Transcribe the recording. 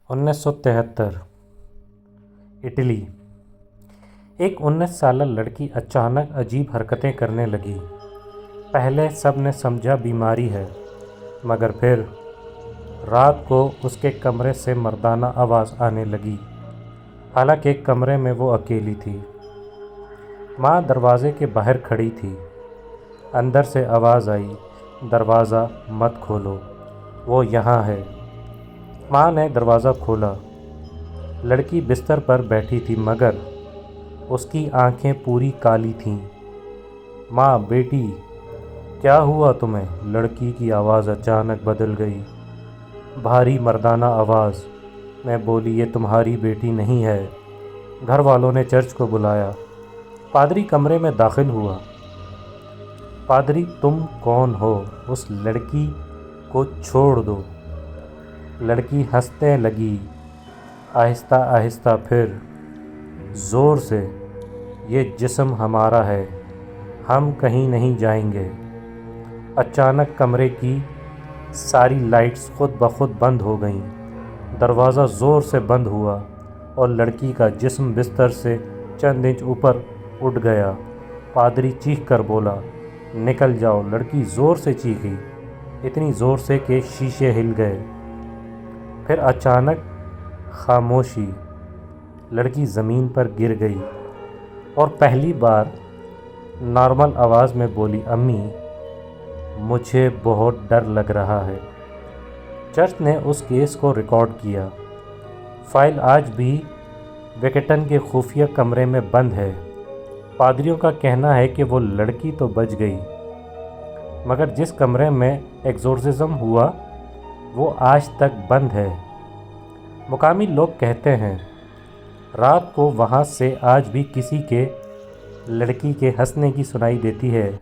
1973 Italy. एक 19 साल लड़की अचानक अजीब हरकतें करने लगी। पहले सब ने समझा बीमारी है, मगर फिर रात को उसके कमरे से मर्दाना आवाज़ आने लगी। हालांकि कमरे में वो अकेली थी। माँ दरवाजे के बाहर खड़ी थी। अंदर से आवाज़ आई, दरवाज़ा मत खोलो, वो यहाँ है। माँ ने दरवाज़ा खोला। लड़की बिस्तर पर बैठी थी, मगर उसकी आंखें पूरी काली थीं। माँ, बेटी, क्या हुआ तुम्हें? लड़की की आवाज़ अचानक बदल गई। भारी मर्दाना आवाज़। मैं बोली, ये तुम्हारी बेटी नहीं है। घर वालों ने चर्च को बुलाया। पादरी कमरे में दाखिल हुआ। पादरी, तुम कौन हो? उस लड़की को छोड़ दो। लड़की हंसने लगी, आहिस्ता आहिस्ता, फिर ज़ोर से। ये जिस्म हमारा है, हम कहीं नहीं जाएंगे। अचानक कमरे की सारी लाइट्स खुद ब खुद बंद हो गईं। दरवाज़ा ज़ोर से बंद हुआ और लड़की का जिस्म बिस्तर से चंद इंच ऊपर उठ गया। पादरी चीख कर बोला, निकल जाओ। लड़की ज़ोर से चीखी, इतनी ज़ोर से कि शीशे हिल गए। फिर अचानक खामोशी। लड़की ज़मीन पर गिर गई और पहली बार नॉर्मल आवाज़ में बोली, अम्मी, मुझे बहुत डर लग रहा है। चर्च ने उस केस को रिकॉर्ड किया। फाइल आज भी वेटिकन के खुफिया कमरे में बंद है। पादरियों का कहना है कि वो लड़की तो बच गई, मगर जिस कमरे में एक्सोर्सिज्म हुआ वो आज तक बंद है। मुकामी लोग कहते हैं रात को वहाँ से आज भी किसी के लड़की के हंसने की सुनाई देती है।